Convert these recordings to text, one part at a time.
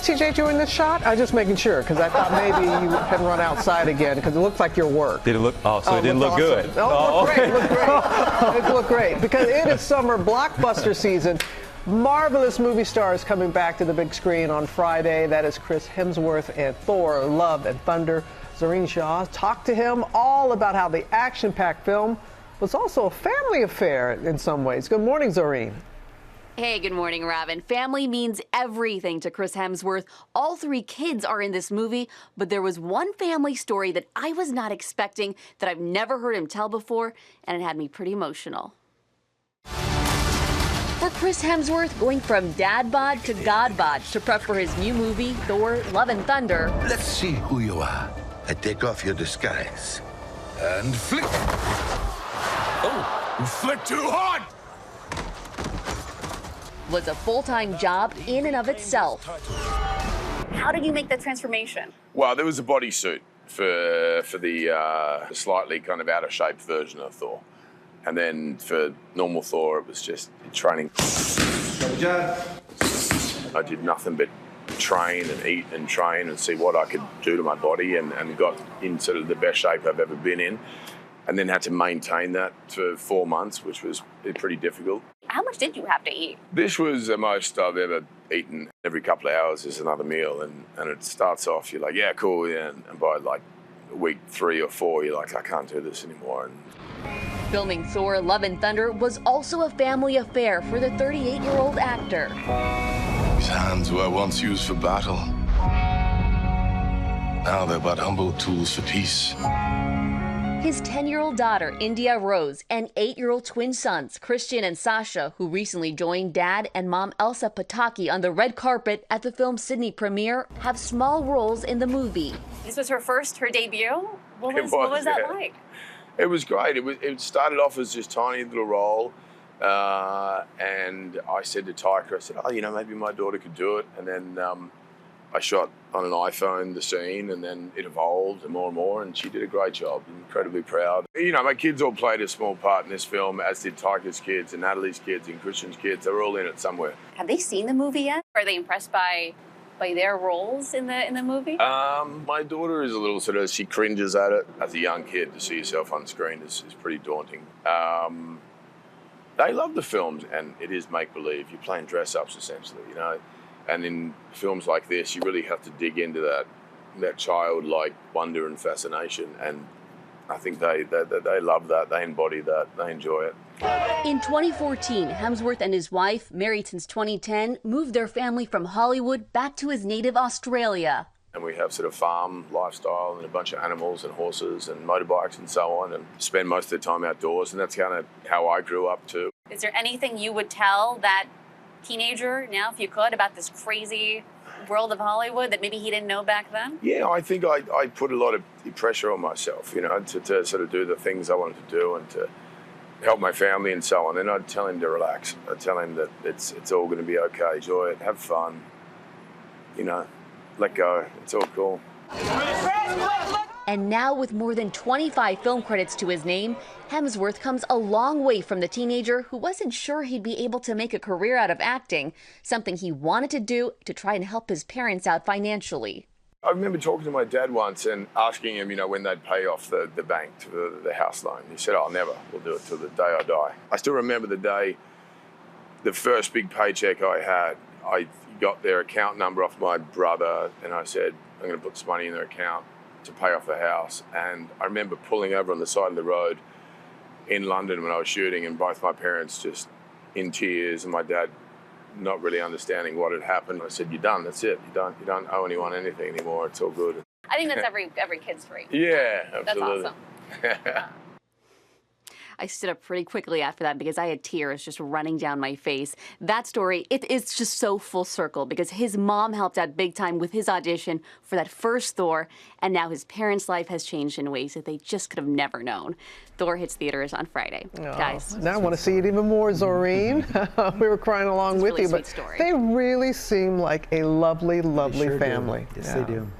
TJ, doing this shot? I was just making sure, because I thought maybe you hadn't run outside again, because it looks like your work. Did it look? Oh, so it didn't look awesome. good. Oh, it looked great. It looked great, because it is summer blockbuster season. Marvelous movie stars coming back to the big screen on Friday. That is Chris Hemsworth and Thor, Love and Thunder. Zohreen Shah talked to him all about how the action-packed film was also a family affair in some ways. Good morning, Zohreen. Hey, good morning, Robin. Family means everything to Chris Hemsworth. All 3 kids are in this movie, but there was one family story that I was not expecting, that I've never heard him tell before, and it had me pretty emotional. For Chris Hemsworth, going from dad bod to god bod to prep for his new movie, Thor, Love and Thunder. Let's see who you are. I take off your disguise. And flick. Oh, you flick too hard! Was a full-time job in and of itself. How did you make that transformation? Well, there was a bodysuit for the slightly kind of out-of-shape version of Thor. And then for normal Thor, it was just training. I did nothing but train and eat and train and see what I could do to my body, and got in sort of the best shape I've ever been in. And then had to maintain that for 4 months, which was pretty difficult. How much did you have to eat? This was the most I've ever eaten. Every couple of hours is another meal, and it starts off, you're like, yeah, cool, yeah. And by like week 3 or 4, you're like, I can't do this anymore. And filming Thor, Love and Thunder was also a family affair for the 38-year-old actor. These hands were once used for battle. Now they're but humble tools for peace. His 10-year-old daughter, India Rose, and 8-year-old twin sons, Christian and Sasha, who recently joined dad and mom Elsa Pataki on the red carpet at the film's Sydney premiere, have small roles in the movie. This was her debut? What was that like? It was great. It started off as just tiny little role, and I said to Tyker, I said, oh, maybe my daughter could do it. And then I shot on an iPhone the scene, and then it evolved and more, and she did a great job. Incredibly proud. My kids all played a small part in this film, as did Tyker's kids and Natalie's kids and Christian's kids. They were all in it somewhere. Have they seen the movie yet? Are they impressed by their roles in the movie? My daughter is a little she cringes at it. As a young kid, to see yourself on screen is pretty daunting. They love the films, and it is make-believe. You're playing dress-ups, essentially, And in films like this, you really have to dig into that childlike wonder and fascination. And I think they love that. They embody that. They enjoy it. In 2014, Hemsworth and his wife, married since 2010, moved their family from Hollywood back to his native Australia. And we have sort of farm lifestyle and a bunch of animals and horses and motorbikes and so on, and spend most of the time outdoors. And that's kind of how I grew up too. Is there anything you would tell that teenager now, if you could, about this crazy world of Hollywood that maybe he didn't know back then? Yeah, I think I put a lot of pressure on myself, to sort of do the things I wanted to do and to help my family and so on. And I'd tell him to relax. I'd tell him that it's all going to be okay. Enjoy it, have fun, let go. It's all cool. And now, with more than 25 film credits to his name, Hemsworth comes a long way from the teenager who wasn't sure he'd be able to make a career out of acting, something he wanted to do to try and help his parents out financially. I remember talking to my dad once and asking him, when they'd pay off the bank to the house loan. He said, oh, never. We'll do it till the day I die. I still remember the day, the first big paycheck I had. I got their account number off my brother, and I said, I'm going to put some money in their account to pay off the house. And I remember pulling over on the side of the road in London when I was shooting, and both my parents just in tears, and my dad not really understanding what had happened. I said, you're done, that's it. You don't owe anyone anything anymore, it's all good. I think that's every kid's dream. Yeah, absolutely. That's awesome. I stood up pretty quickly after that because I had tears just running down my face. That story, it's just so full circle because his mom helped out big time with his audition for that first Thor, and now his parents' life has changed in ways that they just could have never known. Thor hits theaters on Friday. Oh, guys. Now I want to see it even more, Zohreen. We were crying along with really you, but story. They really seem like a lovely, lovely family. Yes, they do.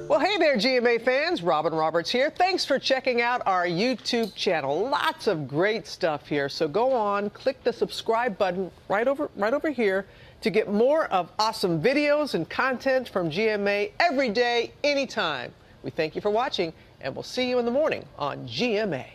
Well, hey there, GMA fans. Robin Roberts here. Thanks for checking out our YouTube channel. Lots of great stuff here. So go on, click the subscribe button right over here. to get more of awesome videos and content from GMA every day, anytime. We thank you for watching, and we'll see you in the morning on GMA.